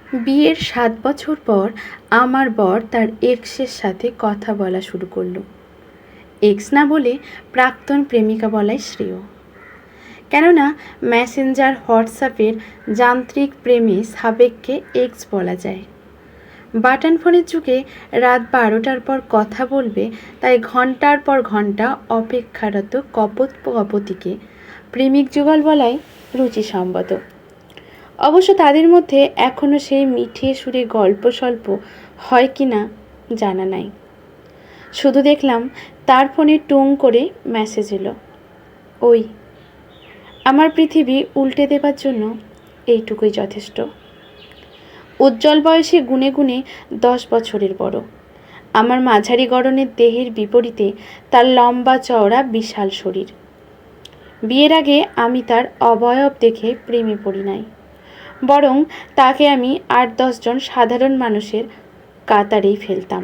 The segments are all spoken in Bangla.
বিয়ের ৭ বছর পর আমার বর তার এক্সের সাথে কথা বলা শুরু করলো। এক্স না বলে প্রাক্তন প্রেমিকা বলাই শ্রেয়। কেননা মেসেঞ্জার হোয়াটসঅ্যাপের যান্ত্রিক প্রেমে সাবেককে এক্স বলা যায়। বাটন ফোনের যুগে রাত ১২টার পর কথা বলবে, তাই ঘন্টার পর ঘন্টা অপেক্ষারত কপোতিকে প্রেমিক যুগল বলাই রুচিসম্মত। অবশ্য তাদের মধ্যে এখনও সেই মিঠে সুরে গল্প স্বল্প হয় কি না জানা নাই। শুধু দেখলাম তার ফোনে টুং করে মেসেজ এলো, ওই আমার পৃথিবী উল্টে দেবার জন্য এইটুকুই যথেষ্ট। উজ্জ্বল বয়সে গুনে গুনে 10 বছরের বড়। আমার মাঝারি গড়নের দেহের বিপরীতে তার লম্বা চওড়া বিশাল শরীর। বিয়ের আগে আমি তার অবয়ব দেখে প্রেমে পড়ি নাই, বরং তাকে আমি ৮-১০ জন সাধারণ মানুষের কাতারেই ফেলতাম।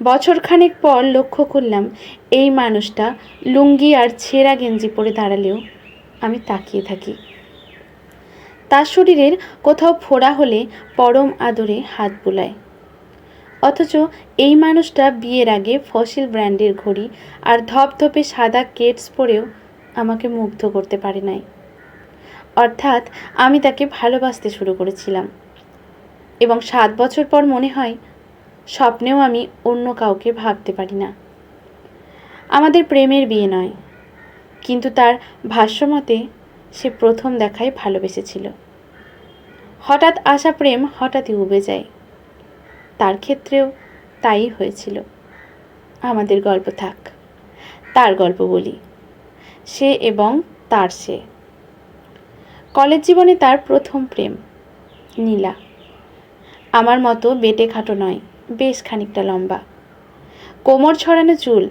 বছরখানেক পর লক্ষ্য করলাম এই মানুষটা লুঙ্গি আর ছেঁড়া গেঞ্জি পরে দাঁড়ালেও আমি তাকিয়ে থাকি। তার শরীরের কোথাও ফোড়া হলে পরম আদরে হাত বুলায়। অথচ এই মানুষটা বিয়ের আগে ফসিল ব্র্যান্ডের ঘড়ি আর ধপধপে সাদা কেটস পরেও আমাকে মুগ্ধ করতে পারে নাই। অর্থাৎ আমি তাকে ভালোবাসতে শুরু করেছিলাম, এবং ৭ বছর পর মনে হয় স্বপ্নেও আমি অন্য কাউকে ভাবতে পারি না। আমাদের প্রেমের বিয়ে নয়, কিন্তু তার ভাষ্যমতে সে প্রথম দেখায় ভালোবেসেছিল। হঠাৎ আসা প্রেম হঠাৎই উবে যায়। তার ক্ষেত্রেও তাই হয়েছিল। আমাদের গল্প থাক, তার গল্প বলি। সে এবং তার সে। কলেজ জীবনে তার প্রথম প্রেম নীলা। আমার মতো বেটে খাটো নয়, বেশ খানিকটা লম্বা, কোমর ছড়ানো চুল,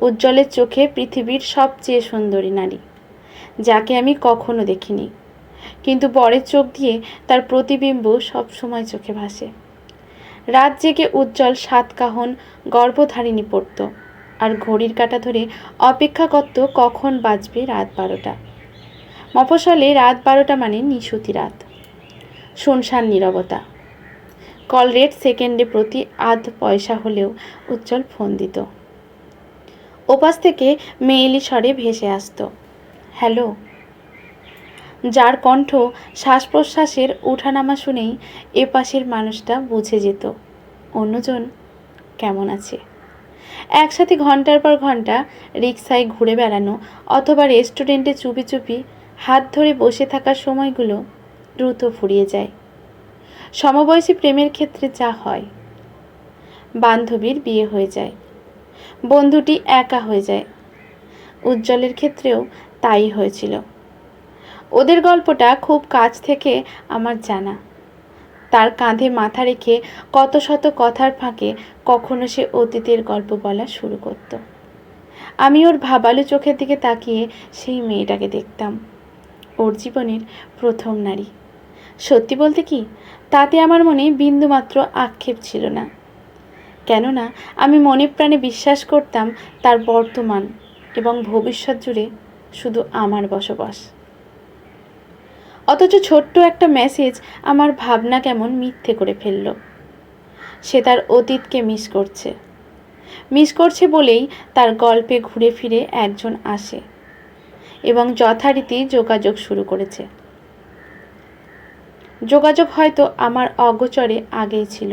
উজ্জ্বলের চোখে পৃথিবীর সবচেয়ে সুন্দরী নারী, যাকে আমি কখনো দেখিনি, কিন্তু বরের চোখ দিয়ে তার প্রতিবিম্ব সবসময় চোখে ভাসে। রাত জেগে উজ্জ্বল ৭ কাহন গর্ভধারিণী পড়ত আর ঘড়ির কাঁটা ধরে অপেক্ষা করত কখন বাজবে রাত ১২টা। মফস্বলে রাত ১২টা মানে নিশুতি রাত, শুনশান নীরবতা। কল রেট সেকেন্ডে প্রতি আধ পয়সা হলেও উজ্জ্বল ফোন দিত। ওপাশ থেকে মেয়েলি স্বরে ভেসে আসত, হ্যালো, যার কণ্ঠ শ্বাস প্রশ্বাসের ওঠানামা শুনেই এপাশের মানুষটা বুঝে যেত অন্যজন কেমন আছে। একসাথে ঘন্টার পর ঘন্টা রিকশায় ঘুরে বেড়ানো অথবা রেস্টুরেন্টে চুপি চুপি হাত ধরে বসে থাকার সময়গুলো দ্রুত ফুরিয়ে যায়। সমবয়সী প্রেমের ক্ষেত্রে যা হয়, বান্ধবীর বিয়ে হয়ে যায়, বন্ধুটি একা হয়ে যায়। উজ্জ্বলের ক্ষেত্রেও তাই হয়েছিল। ওদের গল্পটা খুব কাছ থেকে আমার জানা। তার কাঁধে মাথা রেখে কত শত কথার ফাঁকে কখনো সে অতীতের গল্প বলা শুরু করত। আমি ওর ভাবালু চোখের দিকে তাকিয়ে সেই মেয়েটাকে দেখতাম, ওর জীবনের প্রথম নারী। সত্যি বলতে কি, তাতে আমার মনে বিন্দুমাত্র আক্ষেপ ছিল না, কেননা আমি মনে প্রাণে বিশ্বাস করতাম তার বর্তমান এবং ভবিষ্যৎ জুড়ে শুধু আমার বসবাস। অথচ ছোট্ট একটা মেসেজ আমার ভাবনা কেমন মিথ্যে করে ফেলল। সে তার অতীতকে মিস করছে বলেই তার গল্পে ঘুরে ফিরে একজন আসে এবং যথারীতি যোগাযোগ শুরু করেছে। যোগাযোগ হয়তো আমার অগোচরে আগেই ছিল।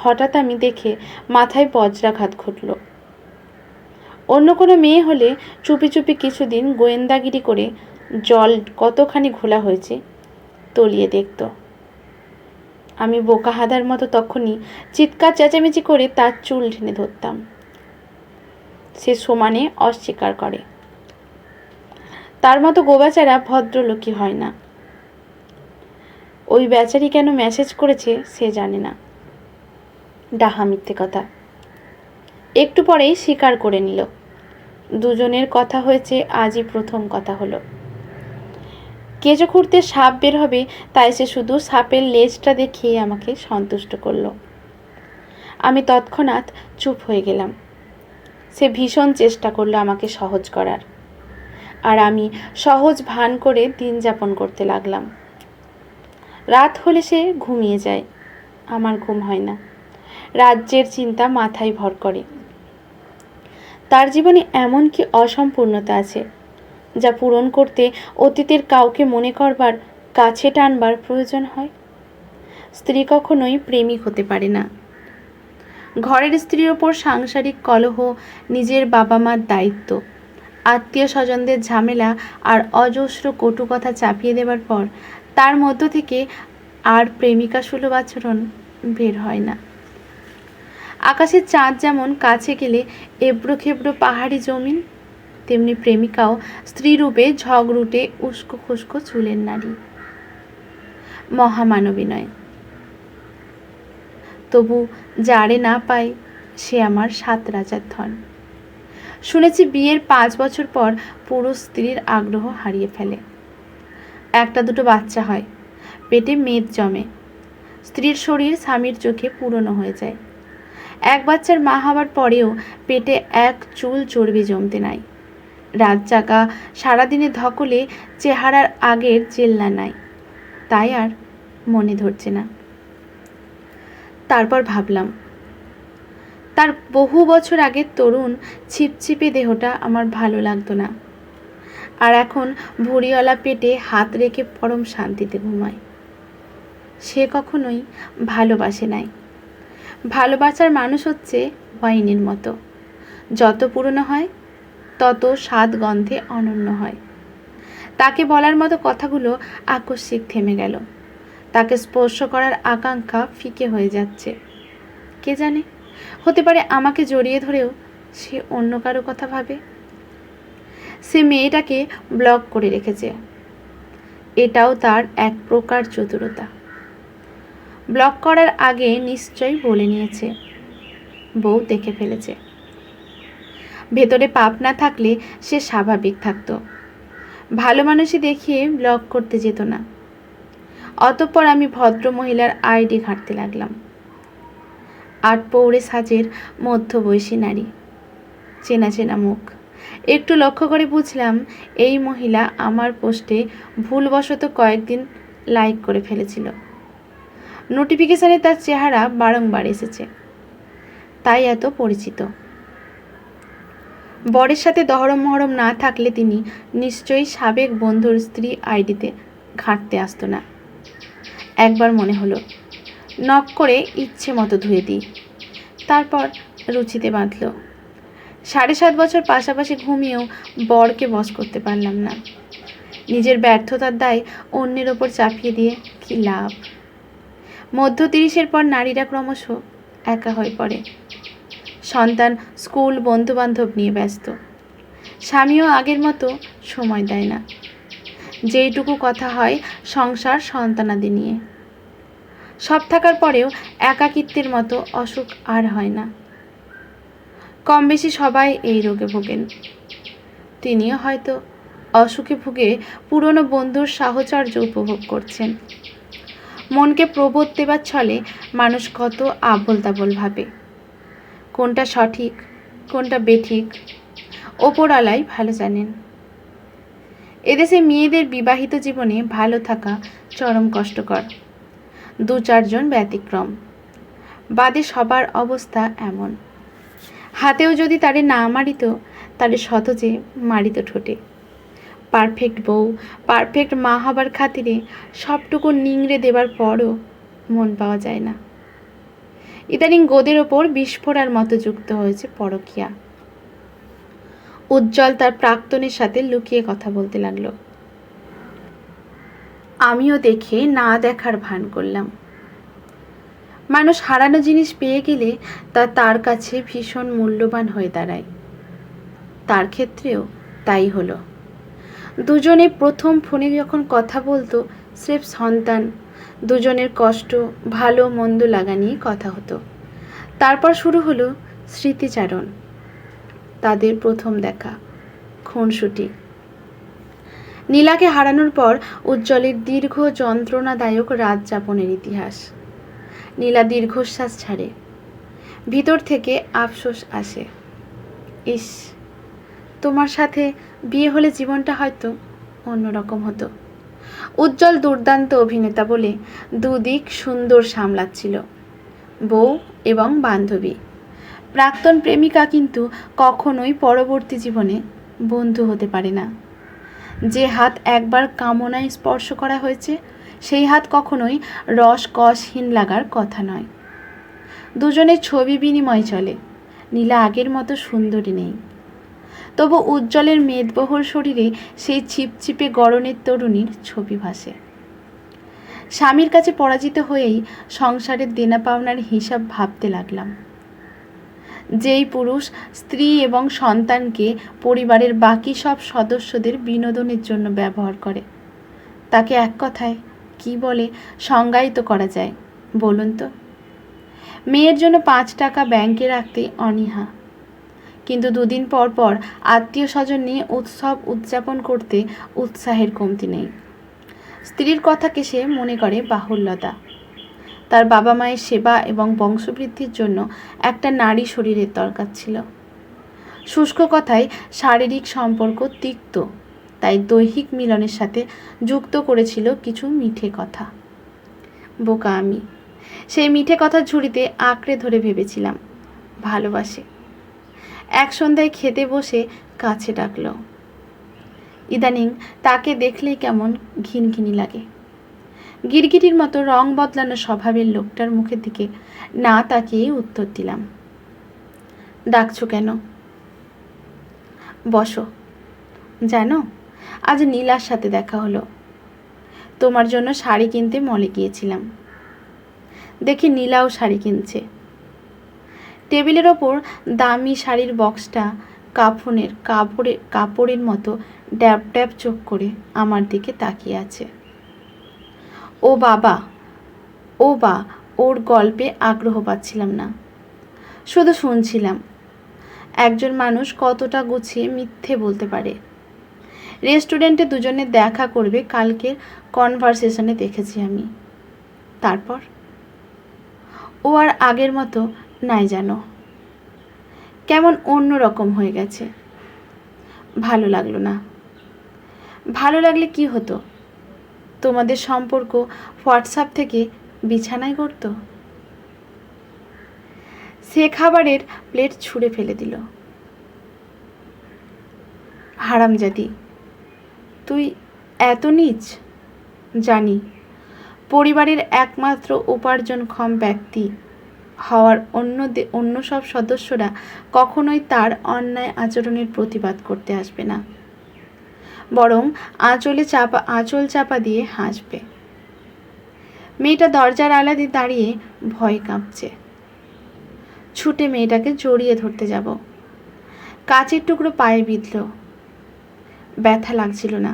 হঠাৎ আমি দেখে মাথায় বজ্রাঘাত ঘটল। অন্য কোনো মেয়ে হলে চুপি চুপি কিছুদিন গোয়েন্দাগিরি করে জল কতখানি ঘোলা হয়েছে তলিয়ে দেখত। আমি বোকা হাদার মতো তখনই চিৎকার চেঁচামেচি করে তার চুল টেনে ধরতাম। সে সমানে অস্বীকার করে। তার মতো গোবেচারা ভদ্রলোকই হয় না। ওই বেচারি কেন মেসেজ করেছে সে জানে না। ডাহা মিথ্যে কথা। একটু পরেই স্বীকার করে নিল। দুজনের কথা হয়েছে, আজই প্রথম কথা হলো। কেঁচো খুঁড়তে সাপ বের হবে, তাই সে শুধু সাপের লেজটা দেখিয়ে আমাকে সন্তুষ্ট করল। আমি তৎক্ষণাৎ চুপ হয়ে গেলাম। সে ভীষণ চেষ্টা করলো আমাকে সহজ করার, আর আমি সহজ ভান করে দিন যাপন করতে লাগলাম। রাত হলে সে ঘুমিয়ে যায়, আমার ঘুম হয় না। রাজ্যের চিন্তা মাথায় ভর করে। তার জীবনে এমন কি অসম্পূর্ণতা আছে যা পূরণ করতে অতীতের কাউকে মনে করবার, কাছে টানবার প্রয়োজন হয়? স্ত্রী কখনোই প্রেমিক হতে পারে না। ঘরের স্ত্রীর ওপর সাংসারিক কলহ, নিজের বাবা মার দায়িত্ব, আত্মীয় স্বজনদের ঝামেলা আর অজস্র কটু কথা চাপিয়ে দেবার পর তার মধ্য থেকে আর প্রেমিকা সুলভ আচরণ বের হয় না। আকাশের চাঁদ যেমন কাছে গেলে এবড়ো খেবড়ো পাহাড়ি জমিন, তেমনি প্রেমিকাও স্ত্রীরূপে ঝগড়ুটে উস্কো খুস্কো চুলের নারী, মহামানবী নয়। তবু যারে না পাই সে আমার 7 রাজার ধন। শুনেছি বিয়ের 5 বছর পর পুরুষ স্ত্রীর আগ্রহ হারিয়ে ফেলে। 1-2 বাচ্চা হয়, পেটে মেদ জমে, স্ত্রীর শরীর স্বামীর চোখে পুরনো হয়ে যায়। 1 বাচ্চার মা হওয়ার পরেও পেটে 1 চুল চর্বি জমতে নাই। রাত জাগা, সারাদিনে ধকলে চেহারার আগের জেল্লা নাই, তাই আর মনে ধরছে না। তারপর ভাবলাম, তার বহু বছর আগের তরুণ ছিপছিপে দেহটা আমার ভালো লাগতো না, আর এখন ভুঁড়িওয়ালা পেটে হাত রেখে পরম শান্তিতে ঘুমায়। সে কখনোই ভালোবাসে নাই। ভালোবাসার মানুষ হচ্ছে ওয়াইনের মতো, যত পুরনো হয় তত স্বাদ গন্ধে অনন্য হয়। তাকে বলার মতো কথাগুলো আকস্মিক থেমে গেল। তাকে স্পর্শ করার আকাঙ্ক্ষা ফিকে হয়ে যাচ্ছে। কে জানে, হতে পারে আমাকে জড়িয়ে ধরেও সে অন্য কারো কথা ভাবে। সে মেয়েটাকে ব্লক করে রেখেছে, এটাও তার এক প্রকার চতুরতা। ব্লক করার আগে নিশ্চয়ই বলে নিয়েছে, বউ দেখে ফেলেছে। ভেতরে পাপ না থাকলে সে স্বাভাবিক থাকতো, ভালো মানুষই দেখিয়ে ব্লক করতে যেত না। অতঃপর আমি ভদ্র মহিলার আইডি ঘাঁটতে লাগলাম। 8 পৌড়ে সাজের মধ্যবয়সী নারী, চেনা চেনা মুখ। একটু লক্ষ্য করে বুঝলাম এই মহিলা আমার পোস্টে ভুলবশত কয়েকদিন লাইক করে ফেলেছিল। নোটিফিকেশানে তার চেহারা বারংবার এসেছে, তাই এত পরিচিত। বরের সাথে দহরম মহরম না থাকলে তিনি নিশ্চয়ই সাবেক বন্ধুর স্ত্রী আইডিতে ঘাঁটতে আসতো না। একবার মনে হলো নক করে ইচ্ছে মতো ধুয়ে দিই, তারপর রুচিতে বাঁধল। 7.5 বছর পাশাপাশি ঘুমিয়েও বরকে বশ করতে পারলাম না। নিজের ব্যর্থতার দায় অন্যের ওপর চাপিয়ে দিয়ে কি লাভ? মধ্য 30-এর পর নারীরা ক্রমশ একা হয়ে পড়ে। সন্তান, স্কুল, বন্ধুবান্ধব নিয়ে ব্যস্ত। স্বামীও আগের মতো সময় দেয় না। যেইটুকু কথা হয় সংসার সন্তানাদি নিয়ে। সব থাকার পরেও একাকিত্বের মতো অসুখ আর হয় না। কম বেশি সবাই এই রোগে ভোগেন। তিনিও হয়তো অসুখে ভুগে পুরনো বন্ধুর সাহচর্য উপভোগ করছেন। মনকে প্রবোধ দেবার ছলে মানুষ কত আবোল তাবোল ভাবে। কোনটা সঠিক, কোনটা বেঠিক, ওপরওয়ালাই ভালো জানেন। এদেশে মেয়েদের বিবাহিত জীবনে ভালো থাকা চরম কষ্টকর। 2-4 জন ব্যতিক্রম, বাদে সবার অবস্থা এমন। হাতেও যদি তারে না মারিত, তারে সহজে মারিত ঠোঁটে। পারফেক্ট বউ, পারফেক্ট মা হবার খাতিরে সবটুকু নিংড়ে দেবার পরও মন পাওয়া যায় না। ইদানিং গোদের ওপর বিস্ফোরার মতো যুক্ত হয়েছে পরকীয়া। উজ্জ্বল তার প্রাক্তনের সাথে লুকিয়ে কথা বলতে লাগলো। আমিও দেখে না দেখার ভান করলাম। মানুষ হারানো জিনিস পেয়ে গেলে তা তার কাছে ভীষণ মূল্যবান হয়ে দাঁড়ায়। তার ক্ষেত্রেও তাই হলো। দুজনে প্রথম ফোনে যখন কথা বলতো, স্রেফ সন্তান, দুজনের কষ্ট, ভালো মন্দ লাগা নিয়ে কথা হতো। তারপর শুরু হলো স্মৃতিচারণ, তাদের প্রথম দেখা, খুনসুটি। নীলাকে হারানোর পর উজ্জ্বলের দীর্ঘ যন্ত্রণাদায়ক রাত যাপনের ইতিহাস। নীলা দীর্ঘশ্বাস ছাড়ে, ভিতর থেকে আফসোস আসে। ইস, তোমার সাথে বিয়ে হলে জীবনটা হয়তো অন্যরকম হতো। উজ্জ্বল দুর্দান্ত অভিনেতা বলে দুদিক সুন্দর সামলাচ্ছিল, বউ এবং বান্ধবী। প্রাক্তন প্রেমিকা কিন্তু কখনোই পরবর্তী জীবনে বন্ধু হতে পারে না। যে হাত একবার কামনায় স্পর্শ করা হয়েছে সেই হাত কখনোই রসকসহীন লাগার কথা নয়। দুজনের ছবি বিনিময় চলে। নীলা আগের মতো সুন্দরী নেই, তবু উজ্জ্বলের মেদবহুল শরীরে সেই ছিপছিপে গড়নের তরুণীর ছবি ভাসে। স্বামীর কাছে পরাজিত হয়েই সংসারের দেনা পাওনার হিসাব ভাবতে লাগলাম। যেই পুরুষ স্ত্রী এবং সন্তানকে পরিবারের বাকি সব সদস্যদের বিনোদনের জন্য ব্যবহার করে, তাকে এক কথায় কি বলে সংজ্ঞায়িত করা যায় বলুন তো? মেয়ের জন্য 5 টাকা ব্যাংকে রাখতে অনীহা, কিন্তু দুদিন পর পর আত্মীয় স্বজন নিয়ে উৎসব উদযাপন করতে উৎসাহের কমতি নেই। স্ত্রীর কথাকে সে মনে করে বাহুল্যতা। তার বাবা মায়ের সেবা এবং বংশবৃদ্ধির জন্য একটা নারী শরীরের দরকার ছিল। শুষ্ক কথায় শারীরিক সম্পর্ক তিক্ত, তাই দৈহিক মিলনের সাথে যুক্ত করেছিল কিছু মিঠে কথা। বোকা আমি, সেই মিঠে কথার ঝুড়িতে আঁকড়ে ধরে ভেবেছিলাম ভালোবাসে। এক সন্ধ্যায় খেতে বসে কাছে ডাকল। ইদানিং তাকে দেখলেই কেমন ঘিনঘিনি লাগে। গিরগিটির মতো রং বদলানো স্বভাবের লোকটার মুখের দিকে না তাকিয়ে উত্তর দিলাম, ডাকছো কেন? বসো। জানো, আজ নীলার সাথে দেখা হলো। তোমার জন্য শাড়ি কিনতে মলে গিয়েছিলাম। দেখি নীলাও শাড়ি কিনছে। টেবিলের ওপর দামি শাড়ির বক্সটা কাপড়ের মতো ড্যাব ড্যাব চোখ করে আমার দিকে তাকিয়ে আছে। ও বা ওর গল্পে আগ্রহ পাচ্ছিলাম না, শুধু শুনছিলাম একজন মানুষ কতটা গুছিয়ে মিথ্যে বলতে পারে। রেস্টুরেন্টে দুজনে দেখা করবে কালকের কনভারসেশনে দেখেছি আমি। তারপর ও আর আগের মতো নাই, জানো, কেমন অন্য রকম হয়ে গেছে। ভালো লাগলো না। ভালো লাগলে কি হতো? তোমাদের সম্পর্ক হোয়াটসঅ্যাপ থেকে বিছানায় করতো। সে খাবারের প্লেট ছুঁড়ে ফেলে দিল। হারামজাদি, তুই এত নীচ! জানি, পরিবারের একমাত্র উপার্জনক্ষম ব্যক্তি হওয়ার অন্য সব সদস্যরা কখনোই তার অন্যায় আচরণের প্রতিবাদ করতে আসবে না, বরং আঁচল চাপা দিয়ে হাসবে। মেয়েটা দরজার আড়ালে দাঁড়িয়ে ভয় কাঁপছে। ছুটে মেয়েটাকে জড়িয়ে ধরতে যাব। কাচের টুকরো পায়ে বিঁধল। ব্যথা লাগছিল না।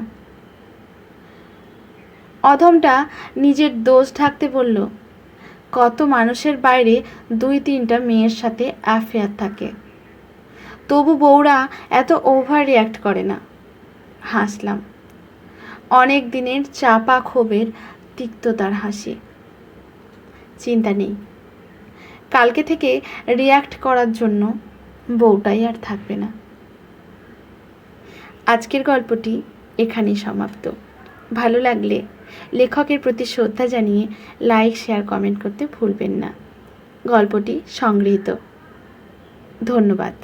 অধমটা নিজের দোষ ঢাকতে বলল, কত মানুষের বাইরে 2-3টা মেয়ের সাথে অ্যাফেয়ার থাকে, তবু বউরা এত ওভার রিয়াক্ট করে না। হাসলাম। অনেক দিনের চাপা ক্ষোভের তিক্ততার হাসি। চিন্তা নেই, কালকে থেকে রিয়াক্ট করার জন্য বউটাই আর থাকবে না। আজকের গল্পটি এখানেই সমাপ্ত। ভালো লাগলে লেখকের প্রতি শ্রদ্ধা জানিয়ে লাইক, শেয়ার, কমেন্ট করতে ভুলবেন না। গল্পটি সংগৃহীত। ধন্যবাদ।